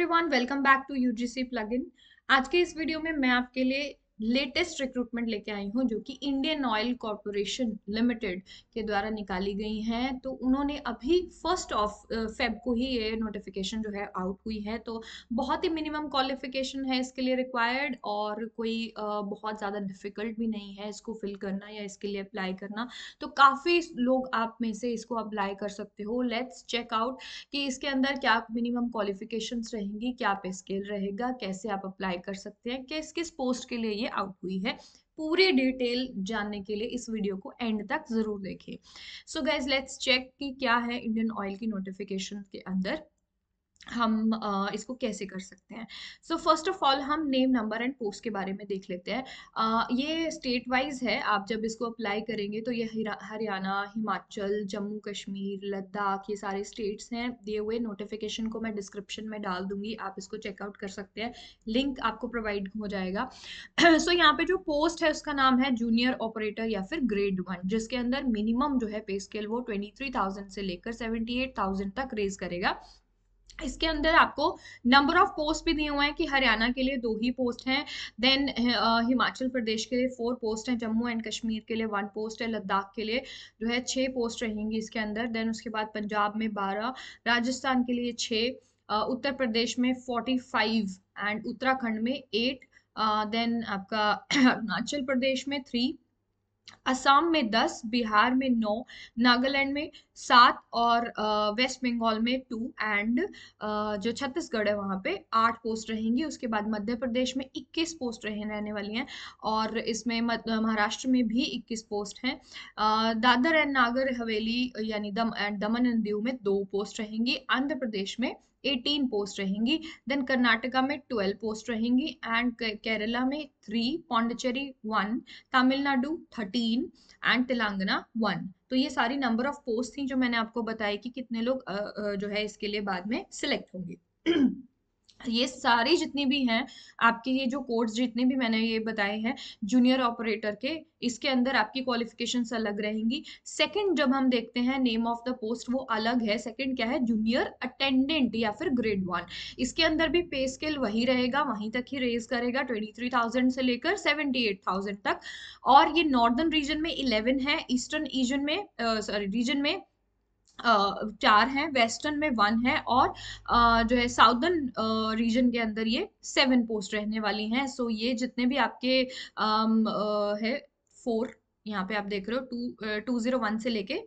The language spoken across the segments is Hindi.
Everyone, welcome back to UGC plugin. आज के इस वीडियो में मैं आपके लिए लेटेस्ट रिक्रूटमेंट लेके आई हूँ जो कि इंडियन ऑयल कॉरपोरेशन लिमिटेड के द्वारा निकाली गई हैं। तो उन्होंने अभी 1 फेब को ही ये नोटिफिकेशन जो है आउट हुई है। तो बहुत ही मिनिमम क्वालिफिकेशन है इसके लिए रिक्वायर्ड, और कोई बहुत ज़्यादा डिफिकल्ट भी नहीं है इसको फिल करना या इसके लिए अप्लाई करना। तो काफ़ी लोग आप में से इसको अप्लाई कर सकते हो। लेट्स चेक आउट कि इसके अंदर क्या मिनिमम क्वालिफिकेशंस रहेंगी, क्या पे स्केल रहेगा, कैसे आप अप्लाई कर सकते हैं, किस किस पोस्ट के लिए ये आउट हुई है। पूरी डिटेल जानने के लिए इस वीडियो को एंड तक जरूर देखें। सो गाइज, लेट्स चेक कि क्या है इंडियन ऑयल की नोटिफिकेशन के अंदर, हम इसको कैसे कर सकते हैं। सो फर्स्ट ऑफ ऑल हम नेम, नंबर एंड पोस्ट के बारे में देख लेते हैं। ये स्टेट वाइज है। आप जब इसको अप्लाई करेंगे तो ये हरियाणा, हिमाचल, जम्मू कश्मीर, लद्दाख, ये सारे स्टेट्स हैं। दिए हुए नोटिफिकेशन को मैं डिस्क्रिप्शन में डाल दूंगी, आप इसको चेकआउट कर सकते हैं, लिंक आपको प्रोवाइड हो जाएगा। सो यहाँ पे जो पोस्ट है उसका नाम है जूनियर ऑपरेटर या फिर ग्रेड 1, जिसके अंदर मिनिमम जो है पे स्केल वो 23,000 से लेकर 78,000 तक रेज करेगा। इसके अंदर आपको नंबर ऑफ पोस्ट भी दिए हुए हैं कि हरियाणा के लिए 2 ही पोस्ट हैं, देन हिमाचल प्रदेश के लिए 4 पोस्ट हैं, जम्मू एंड कश्मीर के लिए 1 पोस्ट है, लद्दाख के लिए जो है 6 पोस्ट रहेंगी इसके अंदर। देन उसके बाद पंजाब में 12, राजस्थान के लिए 6, उत्तर प्रदेश में 45 एंड उत्तराखंड में 8, देन आपका अरुणाचल प्रदेश में 3, असम में 10, बिहार में 9, नागालैंड में 7 और वेस्ट बंगाल में 2 एंड जो छत्तीसगढ़ है वहां पे 8 पोस्ट रहेंगी। उसके बाद मध्य प्रदेश में 21 पोस्ट रहने वाली हैं, और इसमें महाराष्ट्र में भी 21 पोस्ट हैं। दादर एंड नागर हवेली यानी दमन एंड दीव में 2 पोस्ट रहेंगी। आंध्र प्रदेश में 18 पोस्ट रहेंगी। देन कर्नाटका में 12 पोस्ट रहेंगी एंड केरला में 3, पौंडीचेरी 1, तमिलनाडु 13 एंड तेलंगाना 1। तो ये सारी नंबर ऑफ पोस्ट थी जो मैंने आपको बताई कि कितने लोग जो है इसके लिए बाद में सिलेक्ट होंगे। ये सारी जितनी भी हैं आपके, ये जो कोड्स जितने भी मैंने ये बताए हैं जूनियर ऑपरेटर के, इसके अंदर आपकी क्वालिफिकेशंस अलग रहेंगी। सेकंड जब हम देखते हैं नेम ऑफ द पोस्ट, वो अलग है। सेकंड क्या है? जूनियर अटेंडेंट या फिर ग्रेड 1। इसके अंदर भी पे स्केल वही रहेगा, वहीं तक ही रेज करेगा 23,000 से लेकर 78,000 तक। और ये नॉर्दर्न रीजन में 11 है, ईस्टर्न रीजन में 4 हैं, वेस्टर्न में 1 है, और जो है साउदर्न रीजन के अंदर ये 7 पोस्ट रहने वाली हैं। सो ये जितने भी आपके है 4, यहाँ पे आप देख रहे हो 201 से लेके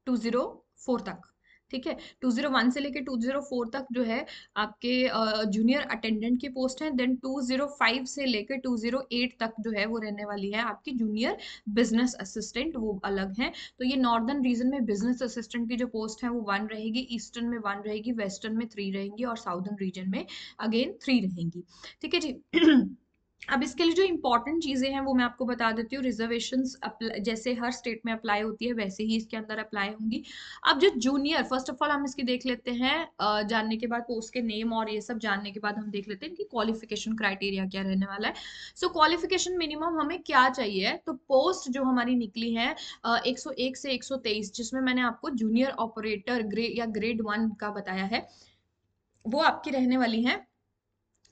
204 तक। ठीक है, 201 से लेके 204 तक जो है आपके जूनियर अटेंडेंट की पोस्ट है। देन 205 से लेके 208 तक जो है वो रहने वाली है आपकी जूनियर बिजनेस असिस्टेंट, वो अलग है। तो ये नॉर्दर्न रीजन में बिजनेस असिस्टेंट की जो पोस्ट है वो 1 रहेगी, ईस्टर्न में 1 रहेगी, वेस्टर्न में 3 रहेंगी, और साउदर्न रीजन में अगेन 3 रहेंगी। ठीक है जी। अब इसके लिए जो इंपॉर्टेंट चीजें हैं वो मैं आपको बता देती हूँ। रिजर्वेशंस जैसे हर स्टेट में अप्लाई होती है वैसे ही इसके अंदर अप्लाई होंगी। अब जो जूनियर, फर्स्ट ऑफ ऑल हम इसकी देख लेते हैं, जानने के बाद पोस्ट के नेम और ये सब जानने के बाद हम देख लेते हैं कि क्वालिफिकेशन क्राइटेरिया क्या रहने वाला है। सो क्वालिफिकेशन मिनिमम हमें क्या चाहिए, तो पोस्ट जो हमारी निकली है 101 से 123, जिसमें मैंने आपको जूनियर ऑपरेटर ग्रेड 1 का बताया है, वो आपकी रहने वाली है।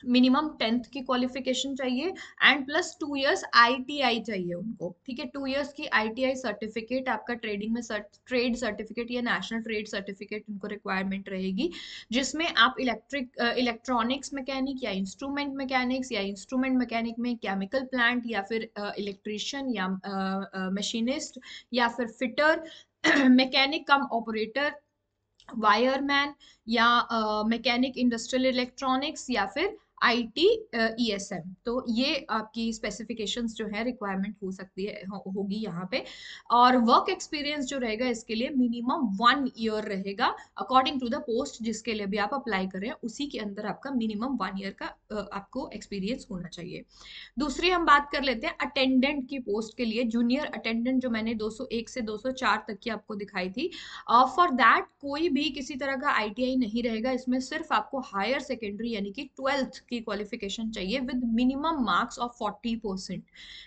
मिनिमम 10th की क्वालिफिकेशन चाहिए एंड प्लस 2 इयर्स आईटीआई चाहिए उनको। ठीक है, 2 इयर्स की आईटीआई सर्टिफिकेट, आपका ट्रेडिंग में ट्रेड सर्टिफिकेट या नेशनल ट्रेड सर्टिफिकेट उनको रिक्वायरमेंट रहेगी, जिसमें आप इलेक्ट्रॉनिक्स मैकेनिक या इंस्ट्रूमेंट मैकेनिक्स या इंस्ट्रूमेंट मैकेनिक में केमिकल प्लांट या फिर इलेक्ट्रिशियन या मशीनिस्ट या फिर फिटर, मैकेनिक कम ऑपरेटर, वायरमैन या मैकेनिक इंडस्ट्रियल इलेक्ट्रॉनिक्स या फिर आईटी ईएसएम। तो ये आपकी स्पेसिफिकेशंस जो है रिक्वायरमेंट हो सकती है होगी यहाँ पे। और वर्क एक्सपीरियंस जो रहेगा इसके लिए मिनिमम 1 ईयर रहेगा, अकॉर्डिंग टू द पोस्ट जिसके लिए भी आप अप्लाई कर रहे हैं उसी के अंदर आपका मिनिमम 1 ईयर का आपको एक्सपीरियंस होना चाहिए। दूसरी हम बात कर लेते हैं अटेंडेंट की पोस्ट के लिए। जूनियर अटेंडेंट जो मैंने 201 से 204 तक की आपको दिखाई थी, फॉर दैट कोई भी किसी तरह का आईटीआई नहीं रहेगा। इसमें सिर्फ आपको हायर सेकेंडरी यानी कि 12th की क्वालिफिकेशन चाहिए विद मिनिमम मार्क्स ऑफ 40%।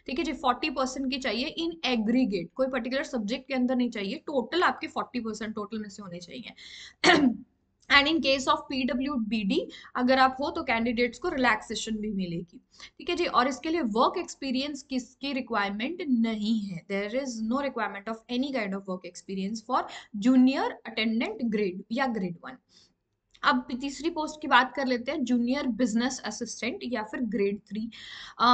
ठीक है जी, 40% की चाहिए इन एग्रीगेट, कोई पर्टिकुलर सब्जेक्ट के अंदर नहीं चाहिए, टोटल आपके 40% टोटल में से होने चाहिए। And in case of PWBD अगर आप हो तो कैंडिडेट्स को रिलैक्सेशन भी मिलेगी। ठीक है जी। और इसके लिए वर्क एक्सपीरियंस किसकी रिक्वायरमेंट नहीं है, there is no requirement of any kind of work experience for junior attendant grade या ग्रेड 1। अब तीसरी पोस्ट की बात कर लेते हैं, जूनियर बिजनेस असिस्टेंट या फिर ग्रेड 3।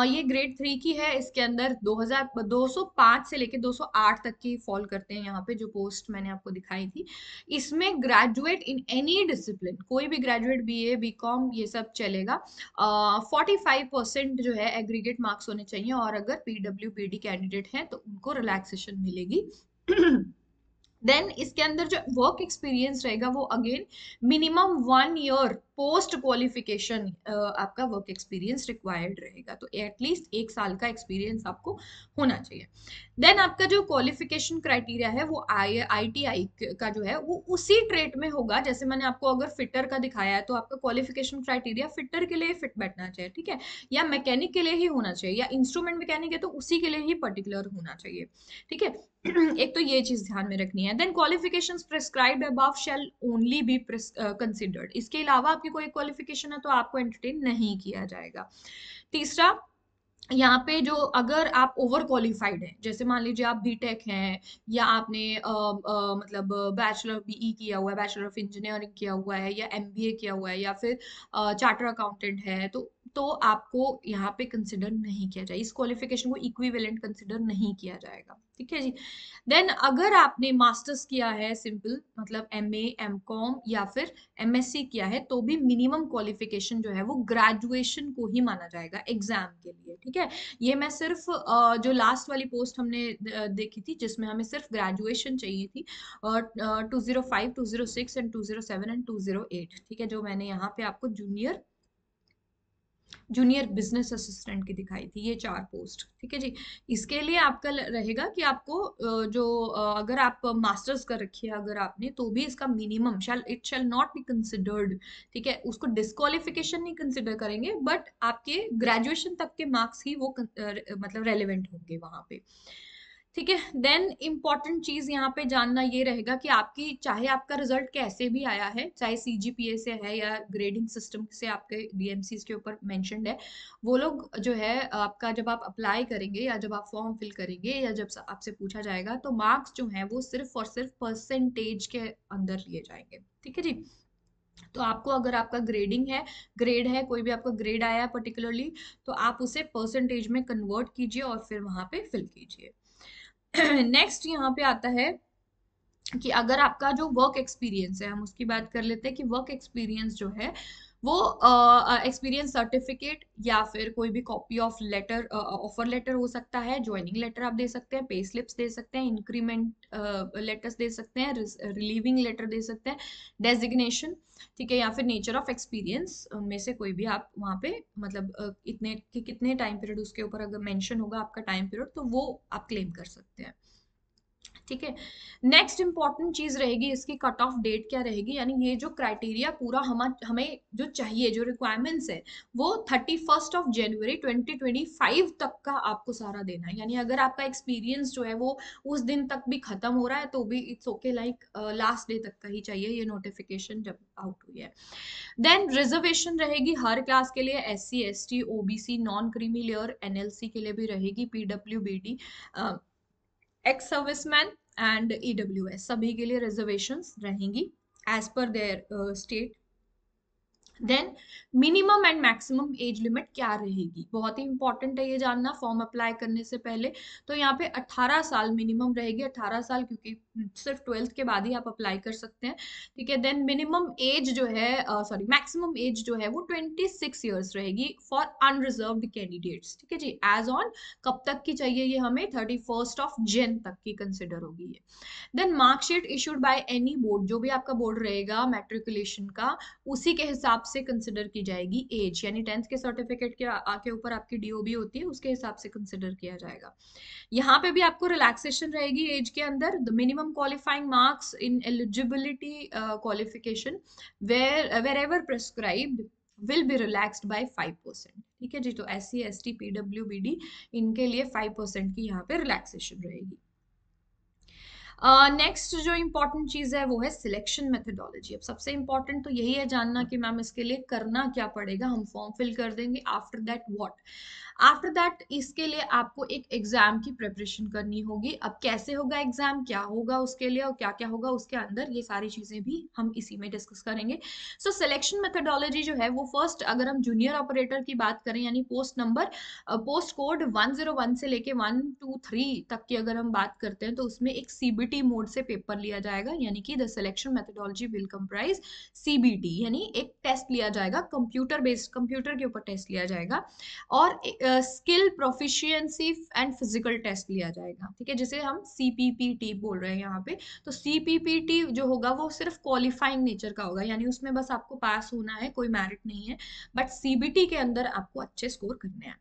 ये ग्रेड 3 की है। इसके अंदर 205 से लेके 208 तक की फॉल करते हैं यहाँ पे जो पोस्ट मैंने आपको दिखाई थी। इसमें ग्रेजुएट इन एनी डिसिप्लिन, कोई भी ग्रेजुएट बीए बीकॉम ये सब चलेगा। 45% जो है एग्रीगेट मार्क्स होने चाहिए, और अगर पीडब्ल्यूबीडी कैंडिडेट हैं तो उनको रिलैक्सेशन मिलेगी। देन इसके अंदर जो वर्क एक्सपीरियंस रहेगा वो again minimum 1 year post qualification आपका वर्क एक्सपीरियंस रिक्वायर्ड रहेगा, तो एटलीस्ट 1 साल का एक्सपीरियंस आपको होना चाहिए। देन आपका जो क्वालिफिकेशन क्राइटेरिया है वो ITI का जो है वो उसी ट्रेड में होगा। जैसे मैंने आपको अगर फिटर का दिखाया है तो आपका क्वालिफिकेशन क्राइटेरिया फिटर के लिए फिट बैठना चाहिए, ठीक है, या मैकेनिक के लिए ही होना चाहिए, या इंस्ट्रूमेंट मैकेनिक है तो उसी के लिए ही पर्टिकुलर होना चाहिए। ठीक है। एक तो ये चीज ध्यान में रखनी है। Then qualifications prescribed above shall only be considered, इसके अलावा आपकी कोई क्वालिफिकेशन है तो आपको एंटरटेन नहीं किया जाएगा। तीसरा, यहाँ पे जो अगर आप ओवर क्वालिफाइड हैं, जैसे मान लीजिए आप बीटेक हैं, या आपने मतलब बैचलर बीई किया हुआ है, बैचलर ऑफ इंजीनियरिंग किया हुआ है, या एमबीए किया हुआ है, या फिर चार्टर अकाउंटेंट है, तो आपको यहाँ पे कंसिडर नहीं किया जाए, इस क्वालिफिकेशन को इक्विवेलेंट कंसिडर नहीं किया जाएगा। ठीक है जी। देन अगर आपने मास्टर्स किया है सिंपल, मतलब एमए एमकॉम या फिर एमएससी किया है, तो भी मिनिमम क्वालिफिकेशन जो है वो ग्रेजुएशन को ही माना जाएगा एग्जाम के लिए। ठीक है। ये मैं सिर्फ जो लास्ट वाली पोस्ट हमने देखी थी जिसमें हमें सिर्फ ग्रेजुएशन चाहिए थी, 205 206 एंड 207 एंड 208, ठीक है, जो मैंने यहाँ पे आपको जूनियर बिजनेस असिस्टेंट की दिखाई थी, ये 4 पोस्ट। ठीक है जी। इसके लिए आपका रहेगा कि आपको जो अगर आप मास्टर्स कर रखी है अगर आपने, तो भी इसका minimum it shall not be considered. ठीक है, उसको डिस्क्वालिफिकेशन नहीं कंसिडर करेंगे, बट आपके ग्रेजुएशन तक के मार्क्स ही वो मतलब रेलिवेंट होंगे वहां पे। ठीक है। देन इंपॉर्टेंट चीज यहाँ पे जानना ये रहेगा कि आपकी चाहे आपका रिजल्ट कैसे भी आया है, चाहे सीजीपीए से है या ग्रेडिंग सिस्टम से आपके डीएमसीज के ऊपर मेंशन्ड है, वो लोग जो है आपका जब आप अप्लाई करेंगे या जब आप फॉर्म फिल करेंगे या जब आपसे पूछा जाएगा, तो मार्क्स जो है वो सिर्फ और सिर्फ परसेंटेज के अंदर लिए जाएंगे। ठीक है जी। तो आपको अगर आपका ग्रेड है, कोई भी आपका ग्रेड आया है पर्टिकुलरली, तो आप उसे परसेंटेज में कन्वर्ट कीजिए और फिर वहां पे फिल कीजिए। नेक्स्ट यहाँ पे आता है कि अगर आपका जो वर्क एक्सपीरियंस है, हम उसकी बात कर लेते हैं कि वर्क एक्सपीरियंस जो है वो एक्सपीरियंस सर्टिफिकेट या फिर कोई भी copy of letter, offer letter हो सकता है, ज्वाइनिंग लेटर आप दे सकते हैं, पे स्लिप्स दे सकते हैं, इंक्रीमेंट लेटर्स दे सकते हैं, रिलीविंग लेटर दे सकते हैं, डेजिग्नेशन, ठीक है, या फिर नेचर ऑफ एक्सपीरियंस, उनमें से कोई भी आप वहाँ पे मतलब इतने कि कितने टाइम पीरियड उसके ऊपर अगर मेंशन होगा आपका टाइम पीरियड, तो वो आप क्लेम कर सकते हैं। ठीक है। नेक्स्ट इंपॉर्टेंट चीज रहेगी इसकी कट ऑफ डेट क्या रहेगी, यानी ये जो क्राइटेरिया पूरा हमें जो चाहिए, जो रिक्वायरमेंट्स है, वो 31 जनवरी 2025 तक का आपको सारा देना है। यानी अगर आपका एक्सपीरियंस जो है वो उस दिन तक भी खत्म हो रहा है तो भी it's okay, like last day तक का ही चाहिए ये नोटिफिकेशन जब आउट हुई है। देन रिजर्वेशन रहेगी हर क्लास के लिए, SC ST OBC non creamy layer NLC के लिए भी रहेगी, PWBD ex serviceman and EWS सभी के लिए रिजर्वेशंस रहेंगी as per their state. Then minimum and maximum age limit क्या रहेगी, बहुत ही इंपॉर्टेंट है ये जानना फॉर्म अप्लाई करने से पहले। तो यहाँ पे 18 साल मिनिमम रहेगी, 18 साल, क्योंकि सिर्फ 12th के बाद ही आप अप्लाई कर सकते हैं। ठीक है। देन मिनिमम एज जो है सॉरी मैक्सिमम एज जो है वो 26 ईयर्स रहेगी फॉर अनरिजर्व्ड कैंडिडेट्स। ठीक है जी। एज ऑन कब तक की चाहिए ये हमें, 31 जन तक की कंसिडर होगी ये। Then marksheet issued by any board, जो भी आपका बोर्ड रहेगा मैट्रिकुलेशन का, उसी के हिसाब से कंसिडर की जाएगी एज, यानी 10th के सर्टिफिकेट के आके ऊपर आपकी DOB होती है, उसके हिसाब से कंसिडर किया जाएगा। यहाँ पे भी आपको रिलैक्सेशन रहेगी एज के अंदर, the minimum qualifying marks in eligibility qualification wherever prescribed will be relaxed by 5%। ठीक है जी। तो SC ST PWBD इनके लिए 5% की यहाँ पे रिलैक्सेशन रहेगी। नेक्स्ट जो इम्पोर्टेंट चीज है वो है सिलेक्शन मेथडोलॉजी। अब सबसे इम्पोर्टेंट तो यही है जानना कि मैम इसके लिए करना क्या पड़ेगा। हम फॉर्म फिल कर देंगे, after that what? After that इसके लिए आपको एक एग्जाम की प्रिपरेशन करनी होगी। अब कैसे होगा एग्जाम, क्या होगा उसके लिए और क्या क्या होगा उसके अंदर, ये सारी चीजें भी हम इसी में डिस्कस करेंगे। सो सिलेक्शन मेथडोलॉजी जो है वो फर्स्ट, अगर हम जूनियर ऑपरेटर की बात करें यानी पोस्ट नंबर, पोस्ट कोड 101 से लेके 123 तक की अगर हम बात करते हैं तो उसमें एक सीबीटी मोड से पेपर लिया जाएगा, यानी कि the selection methodology will comprise CBT, यानी एक टेस्ट लिया जाएगा, कंप्यूटर बेस्ड, कंप्यूटर के ऊपर टेस्ट लिया जाएगा, और skill proficiency and physical test लिया जाएगा, ठीक है, जिसे हम सीपीपीटी बोल रहे हैं यहाँ पे। तो सीपीपीटी जो होगा वो सिर्फ क्वालिफाइंग नेचर का होगा, यानी उसमें बस आपको पास होना है, कोई मेरिट नहीं है, बट सीबीटी के अंदर आपको अच्छे स्कोर करने हैं।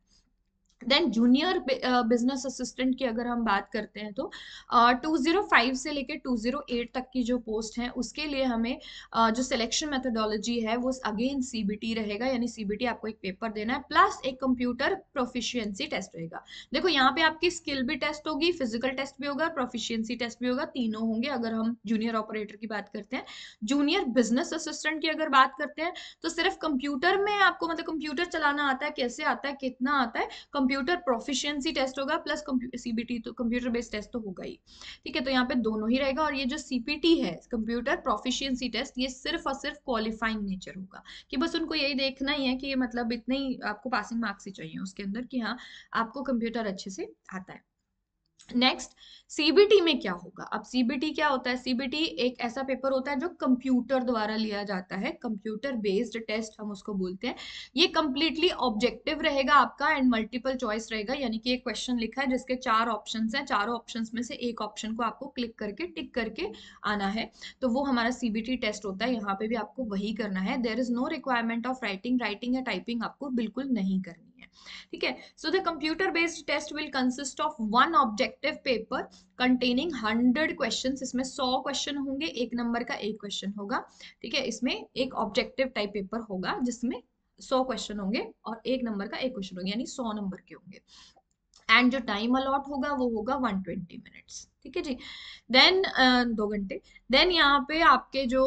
देन जूनियर बिजनेस असिस्टेंट की अगर हम बात करते हैं तो 205 से लेके 208 तक की जो पोस्ट है उसके लिए हमें जो सिलेक्शन मेथोडोलॉजी है वो अगेन सीबीटी रहेगा, यानी सीबीटी आपको एक पेपर देना है प्लस एक कंप्यूटर प्रोफिशिएंसी टेस्ट रहेगा। देखो यहाँ पे आपकी स्किल भी टेस्ट होगी, फिजिकल टेस्ट भी होगा, प्रोफिशिएंसी टेस्ट भी होगा, तीनों होंगे अगर हम जूनियर ऑपरेटर की बात करते हैं। जूनियर बिजनेस असिस्टेंट की अगर बात करते हैं तो सिर्फ कंप्यूटर में आपको, मतलब कंप्यूटर चलाना आता है, कैसे आता है, कितना आता है, कंप्यूटर प्रोफिशिएंसी टेस्ट होगा प्लस सीबीटी, तो कंप्यूटर बेस्ड टेस्ट तो होगा ही, ठीक है। तो यहाँ पे दोनों ही रहेगा, और ये जो सीपीटी है कंप्यूटर प्रोफिशिएंसी टेस्ट, ये सिर्फ और सिर्फ क्वालिफाइंग नेचर होगा, कि बस उनको यही देखना ही है कि मतलब इतने ही आपको पासिंग मार्क्स ही चाहिए उसके अंदर, कि हाँ आपको कंप्यूटर अच्छे से आता है। नेक्स्ट, सीबीटी में क्या होगा? अब सीबीटी क्या होता है? सीबीटी एक ऐसा पेपर होता है जो कंप्यूटर द्वारा लिया जाता है, कंप्यूटर बेस्ड टेस्ट हम उसको बोलते हैं। ये कंप्लीटली ऑब्जेक्टिव रहेगा आपका एंड मल्टीपल चॉइस रहेगा, यानी कि एक क्वेश्चन लिखा है जिसके 4 ऑप्शंस हैं, चारों ऑप्शंस में से एक ऑप्शन को आपको क्लिक करके टिक करके आना है, तो वो हमारा सीबीटी टेस्ट होता है। यहाँ पे भी आपको वही करना है, there is no requirement of writing, writing या टाइपिंग आपको बिल्कुल नहीं करनी है, ठीक है। So the computer based test will consist of one objective paper containing 100 questions. इसमें 100 क्वेश्चन होंगे, एक नंबर का एक क्वेश्चन होगा, ठीक है। इसमें एक ऑब्जेक्टिव टाइप पेपर होगा जिसमें 100 क्वेश्चन होंगे और एक नंबर का एक क्वेश्चन होगा, यानी 100 नंबर के होंगे, एंड जो टाइम अलॉट होगा वो होगा 120 मिनट्स, ठीक है जी। देन 2 घंटे। देन यहाँ पे आपके जो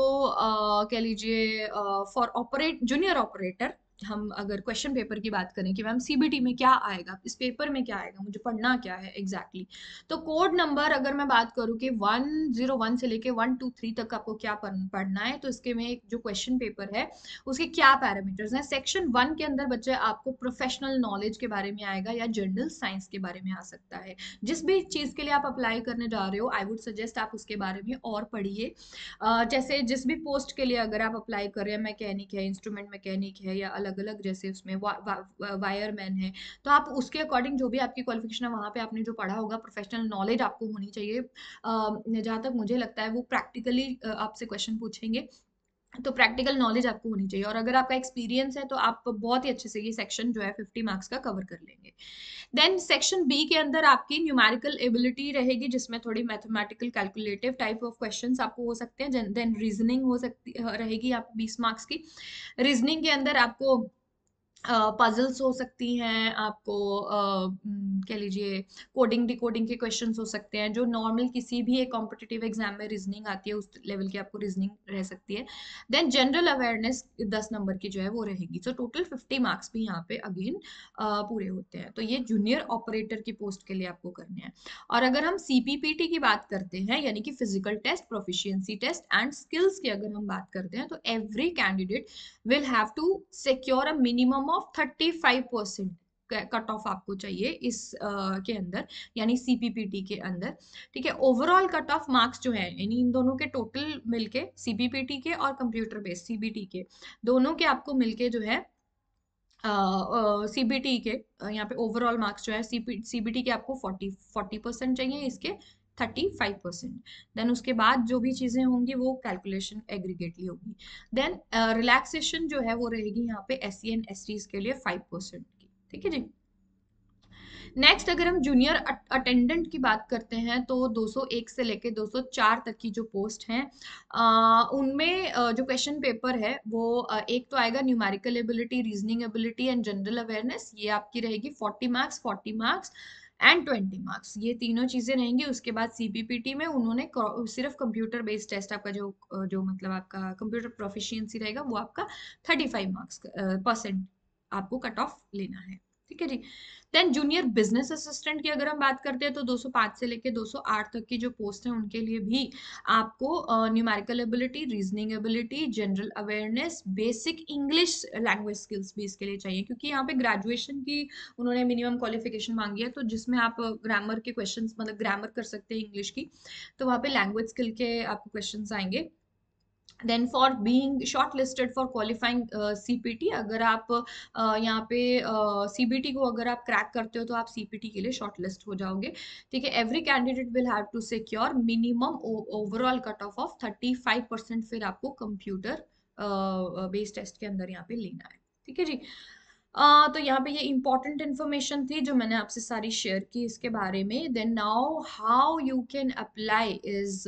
कह लीजिए फॉर ऑपरेट जूनियर ऑपरेटर, हम अगर क्वेश्चन पेपर की बात करें कि मैम सीबीटी में क्या आएगा, इस पेपर में क्या आएगा, मुझे पढ़ना क्या है एग्जैक्टली तो कोड नंबर अगर मैं बात करूँ कि 101 से लेके 123 तक आपको क्या पढ़ना है, तो इसके में एक जो क्वेश्चन पेपर है उसके क्या पैरामीटर्स हैं। सेक्शन 1 के अंदर बच्चे आपको प्रोफेशनल नॉलेज के बारे में आएगा या जनरल साइंस के बारे में आ सकता है। जिस भी चीज़ के लिए आप अप्लाई करने जा रहे हो आई वुड सजेस्ट आप उसके बारे में और पढ़िए। जैसे जिस भी पोस्ट के लिए अगर आप अप्लाई कर रहे हैं, मैकेनिक है, इंस्ट्रूमेंट मैकेनिक है, या अलग अलग जैसे उसमें वायरमैन है, तो आप उसके अकॉर्डिंग जो भी आपकी क्वालिफिकेशन है वहाँ पे आपने जो पढ़ा होगा, प्रोफेशनल नॉलेज आपको होनी चाहिए। जहाँ तक मुझे लगता है वो प्रैक्टिकली आपसे क्वेश्चन पूछेंगे, तो प्रैक्टिकल नॉलेज आपको होनी चाहिए, और अगर आपका एक्सपीरियंस है तो आप बहुत ही अच्छे से ये सेक्शन जो है 50 मार्क्स का कवर कर लेंगे। देन सेक्शन बी के अंदर आपकी न्यूमेरिकल एबिलिटी रहेगी, जिसमें थोड़ी mathematical calculative type of questions आपको हो सकते हैं। देन रीजनिंग हो सकती रहेगी आप 20 मार्क्स की। रीजनिंग के अंदर आपको पजल्स हो सकती हैं, आपको कह लीजिए कोडिंग डिकोडिंग के क्वेश्चंस हो सकते हैं, जो नॉर्मल किसी भी एक कॉम्पिटिटिव एग्जाम में रीजनिंग आती है उस लेवल की आपको रीजनिंग रह सकती है। देन जनरल अवेयरनेस 10 नंबर की जो है वो रहेगी। सो टोटल 50 मार्क्स भी यहाँ पे अगेन पूरे होते हैं। तो ये जूनियर ऑपरेटर की पोस्ट के लिए आपको करने हैं। और अगर हम सीपीपीटी की बात करते हैं, यानी कि physical test, proficiency test and skills की अगर हम बात करते हैं, तो every candidate will have to secure a minimum of 35% cut off आपको चाहिए इस के अंदर, यानी सीपीपीटी के अंदर, ठीक है। ओवरऑल कट ऑफ मार्क्स जो है, यानी इन दोनों के टोटल मिलके, सीपीपीटी के और कंप्यूटर बेस्ड सीबीटी के दोनों के आपको मिलके जो है सीबीटी के यहाँ पे ओवरऑल मार्क्स जो है सीबीटी के आपको 40% चाहिए, इसके 35%। देन उसके बाद जो भी चीजें होंगी वो कैलकुलेशन एग्रीगेटली होगी। देन रिलैक्सेशन जो है वो रहेगी यहाँ पे एससी एंड एसटीज के लिए 5% की, ठीक है जी। नेक्स्ट अगर हम जूनियर अटेंडेंट की बात करते हैं तो 201 से लेके 204 तक की जो पोस्ट हैं उनमें जो क्वेश्चन पेपर है वो एक तो आएगा numerical ability, reasoning ability and general awareness, ये आपकी रहेगी 40 मार्क्स 40 मार्क्स। एंड 20 मार्क्स, ये तीनों चीजें रहेंगी। उसके बाद सीपीपीटी में उन्होंने सिर्फ कंप्यूटर बेस्ड टेस्ट, आपका जो मतलब आपका कंप्यूटर प्रोफिशिएंसी रहेगा वो आपका 35 मार्क्स परसेंट आपको कट ऑफ लेना है। ठीक है जी। देन जूनियर बिजनेस असिस्टेंट की अगर हम बात करते हैं तो 205 से लेके 208 तक की जो पोस्ट है उनके लिए भी आपको numerical ability, reasoning ability, general awareness, basic English language skills भी इसके लिए चाहिए, क्योंकि यहाँ पे ग्रेजुएशन की उन्होंने मिनिमम क्वालिफिकेशन मांगी है, तो जिसमें आप ग्रामर के क्वेश्चंस मतलब ग्रामर कर सकते हैं इंग्लिश की, तो वहाँ पे लैंग्वेज स्किल के आपको क्वेश्चंस आएंगे। Then for being shortlisted for qualifying CPT, अगर आप यहाँ पे सीबीटी को अगर आप क्रैक करते हो तो आप सीपीटी के लिए शॉर्ट लिस्ट हो जाओगे। ठीक है। Every candidate will have to secure minimum overall cut off 35%, फिर आपको कंप्यूटर बेस्ड टेस्ट के अंदर यहाँ पे लेना है। ठीक है जी। तो यहाँ पे ये इंपॉर्टेंट इन्फॉर्मेशन थी जो मैंने आपसे सारी शेयर की इसके बारे में। Then now how you can apply is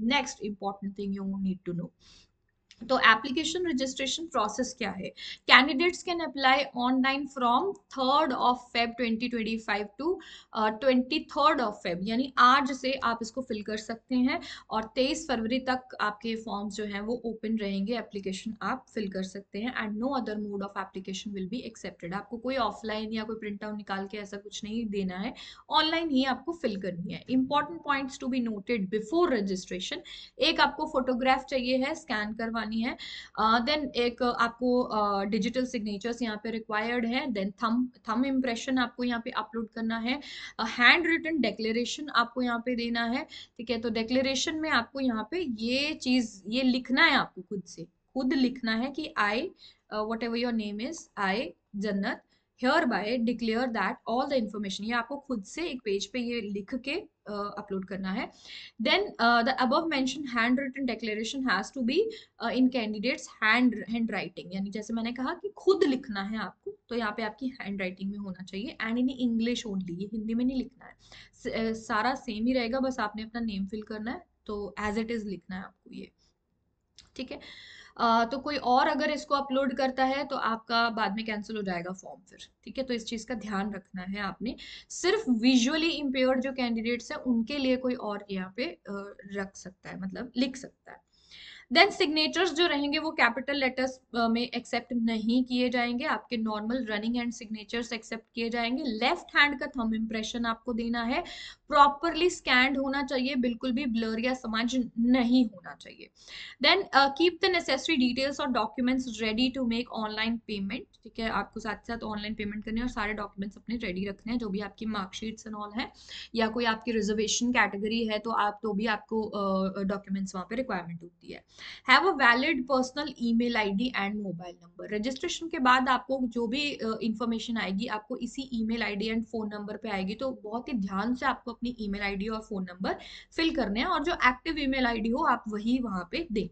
next important thing you need to know. तो एप्लीकेशन रजिस्ट्रेशन प्रोसेस क्या है? Candidates can apply online from 3rd of Feb 2025 to 23rd of Feb, यानी आज से आप इसको फिल कर सकते हैं और 23 फरवरी तक आपके फॉर्म्स जो हैं वो ओपन रहेंगे, एप्लीकेशन आप फिल कर सकते हैं and no other mode of application will be accepted. आपको कोई ऑफलाइन या कोई प्रिंट आउट निकाल के ऐसा कुछ नहीं देना है, ऑनलाइन ही आपको फिल करनी है। Important points to be noted before registration, एक आपको फोटोग्राफ चाहिए है, स्कैन करवानी है। देन एक आपको डिजिटल सिग्नेचर्स यहाँ पे रिक्वायर्ड है। देन थम इम्प्रेशन आपको यहाँ पे अपलोड करना है। हैंड रिटन डिक्लेरेशन आपको यहाँ पे देना है। ठीक है। तो डिक्लेरेशन में आपको यहाँ पे ये चीज ये लिखना है, आपको खुद से खुद लिखना है कि I whatever your name is, I Jannat hereby declare that all the information, ये आपको खुद से एक पेज पे ये लिख के अपलोड करना है। then the above mentioned handwritten declaration has to be in candidates hand writing, यानी जैसे मैंने कहा कि खुद लिखना है आपको, तो यहाँ पे आपकी हैंड राइटिंग में होना चाहिए एंड इन इंग्लिश ओनली, ये हिंदी में नहीं लिखना है। सारा सेम ही रहेगा, बस आपने अपना नेम फिल करना है, तो एज इट इज लिखना है आपको ये। ठीक है। तो कोई और अगर इसको अपलोड करता है तो आपका बाद में कैंसिल हो जाएगा फॉर्म फिर। ठीक है। तो इस चीज का ध्यान रखना है आपने। सिर्फ विजुअली इम्पेयर्ड जो कैंडिडेट्स हैं उनके लिए कोई और यहाँ पे रख सकता है, मतलब लिख सकता है। देन सिग्नेचर्स जो रहेंगे वो कैपिटल लेटर्स में एक्सेप्ट नहीं किए जाएंगे, आपके normal running hand signatures accept किए जाएंगे। लेफ्ट हैंड का थंब इम्प्रेशन आपको देना है, प्रॉपरली स्कैंड होना चाहिए, बिल्कुल भी ब्लर या समझ नहीं होना चाहिए। Then keep the necessary details और documents ready to make online payment. ठीक है। आपको साथ साथ ऑनलाइन पेमेंट करनी है और सारे डॉक्यूमेंट्स अपने रेडी रखने हैं, जो भी आपकी मार्कशीट्स एंड ऑल है, या कोई आपकी रिजर्वेशन कैटेगरी है तो भी आपको डॉक्यूमेंट्स वहाँ पे रिक्वायरमेंट होती है। Have a valid personal email ID and mobile number. Registration के बाद आपको जो भी इंफॉर्मेशन आएगी आपको इसी email ID and phone number पे आएगी, तो बहुत ही ध्यान से आपको अपनी ईमेल आईडी और फोन नंबर फिल करने हैं और जो एक्टिव ईमेल आईडी हो आप वही वहां पे दें।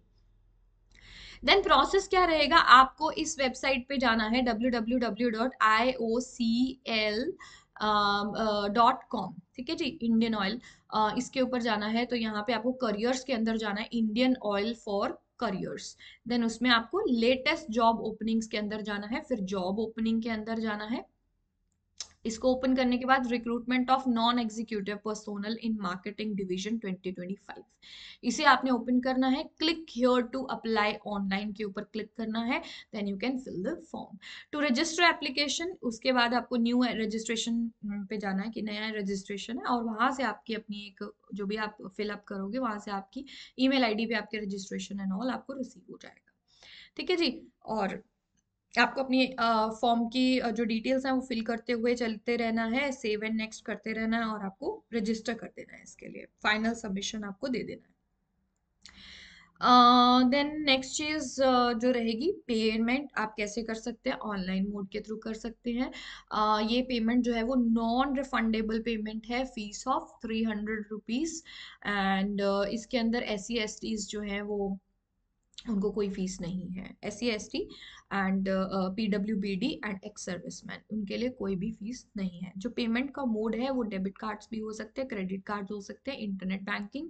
देन प्रोसेस क्या रहेगा, आपको इस वेबसाइट पे जाना है www.iocl.com। ठीक है जी, इंडियन ऑयल इसके ऊपर जाना है, तो यहाँ पे आपको करियर्स के अंदर जाना है, Indian Oil for careers. Then उसमें आपको लेटेस्ट जॉब ओपनिंग्स के अंदर जाना है, फिर जॉब ओपनिंग के अंदर जाना है। इसको ओपन करने के बाद recruitment of non executive personnel in marketing division 2025, इसे आपने ओपन करना है। Click here to apply online के ऊपर क्लिक करना है, then you can fill the form to register application. उसके बाद आपको न्यू रजिस्ट्रेशन पे जाना है कि नया रजिस्ट्रेशन है, और वहां से आपकी अपनी एक जो भी आप फिलअप करोगे वहां से आपकी ईमेल आईडी पे आपके रजिस्ट्रेशन एंड ऑल आपको रिसीव हो जाएगा। ठीक है जी। और आपको अपनी फॉर्म की जो डिटेल्स हैं वो फिल करते हुए चलते रहना है, सेव एंड नेक्स्ट करते रहना है और आपको रजिस्टर कर देना है, इसके लिए फाइनल सबमिशन आपको दे देना है। देन नेक्स्ट चीज जो रहेगी, पेमेंट आप कैसे कर सकते हैं, ऑनलाइन मोड के थ्रू कर सकते हैं। ये पेमेंट जो है वो नॉन रिफंडेबल पेमेंट है, फीस ऑफ 300 रुपीज। एंड इसके अंदर SC STs जो है वो उनको कोई फीस नहीं है। SC ST and PWBD and ex serviceman, उनके लिए कोई भी फीस नहीं है। जो पेमेंट का मोड है वो डेबिट कार्ड्स भी हो सकते हैं, क्रेडिट कार्ड्स हो सकते हैं, इंटरनेट बैंकिंग,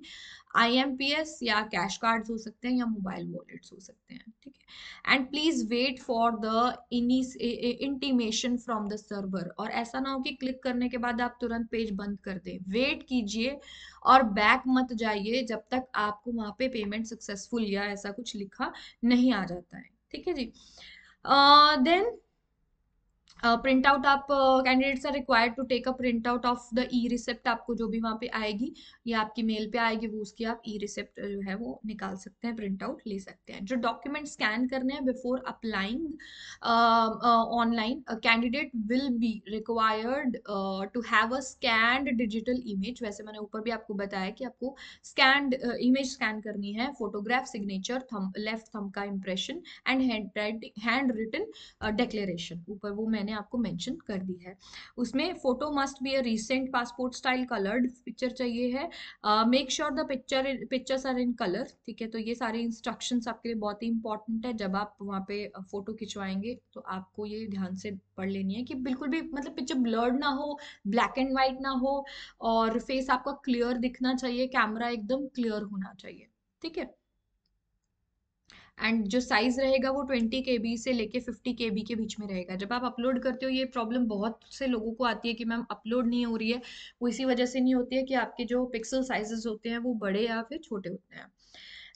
IMPS या कैश कार्ड्स हो सकते हैं, या मोबाइल वॉलेट्स हो सकते हैं, ठीक है। And please wait for the intimation from the server, और ऐसा ना हो कि क्लिक करने के बाद आप तुरंत पेज बंद कर दें। वेट कीजिए और बैक मत जाइए जब तक आपको वहां पे पेमेंट सक्सेसफुल या ऐसा कुछ लिखा नहीं आ जाता है, ठीक है जी। देन प्रिंट आउट, आप candidates are required to take a print out of the e receipt. आपको जो भी वहाँ पे आएगी या आपकी मेल पे आएगी, वो उसकी आप ई रिसिप्ट जो है वो निकाल सकते हैं, प्रिंट आउट ले सकते हैं। जो डॉक्यूमेंट स्कैन करने हैं before applying online, candidate will be required to have a scanned digital image. वैसे मैंने ऊपर भी आपको बताया कि आपको स्कैन्ड इमेज स्कैन करनी है, photograph, signature, thumb, left thumb का impression and handwritten declaration, ऊपर वो मैंने आपको मेंशन कर दी है। उसमें photo must be a recent passport style coloured picture चाहिए है। Make sure the pictures are in colour, ठीक है। तो ये सारे इंस्ट्रक्शंस आपके लिए बहुत ही इंपॉर्टेंट है। जब आप वहाँ पे फोटो खिंचवाएंगे तो आपको ये ध्यान से पढ़ लेनी है कि बिल्कुल भी मतलब पिक्चर ब्लर्ड ना हो, ब्लैक एंड व्हाइट ना हो, और फेस आपका क्लियर दिखना चाहिए, कैमरा एकदम क्लियर होना चाहिए, ठीक है। एंड जो साइज रहेगा वो 20 KB से लेके 50 KB के बीच में रहेगा। जब आप अपलोड करते हो, ये प्रॉब्लम बहुत से लोगों को आती है कि मैम अपलोड नहीं हो रही है, वो इसी वजह से नहीं होती है कि आपके जो पिक्सल साइजेस होते हैं वो बड़े या फिर छोटे होते हैं।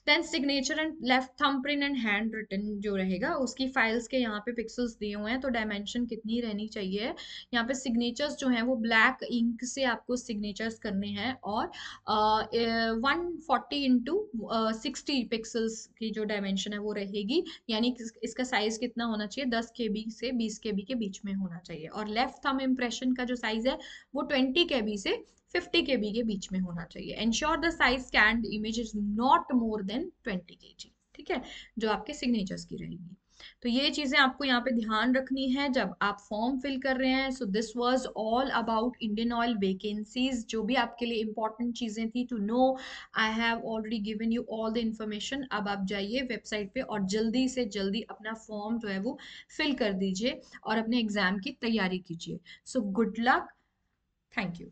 Then signature and left thumb print and handwritten जो रहेगा, उसकी फाइल्स के यहाँ पे पिक्सल्स दिए हुए हैं, तो डायमेंशन कितनी रहनी चाहिए। यहाँ पे सिग्नेचर्स जो हैं वो ब्लैक इंक से आपको सिग्नेचर्स करने हैं, और 140x60 पिक्सल्स की जो डायमेंशन है वो रहेगी। यानी कि इसका साइज कितना होना चाहिए, 10 KB से 20 KB के बीच में होना चाहिए। और लेफ्ट थंब इम्प्रेशन का जो साइज है वो 20 KB से 50 KB के बीच में होना चाहिए। Ensure the size scanned image is not more than 20 kg, ठीक है, जो आपके सिग्नेचर्स की रहेगी। तो ये चीजें आपको यहाँ पे ध्यान रखनी है जब आप फॉर्म फिल कर रहे हैं। So this was all about Indian Oil vacancies, जो भी आपके लिए इंपॉर्टेंट चीजें थी to know, I have already given you all the information. अब आप जाइए वेबसाइट पे और जल्दी से जल्दी अपना फॉर्म जो है वो फिल कर दीजिए और अपने एग्जाम की तैयारी कीजिए। So good luck, thank you.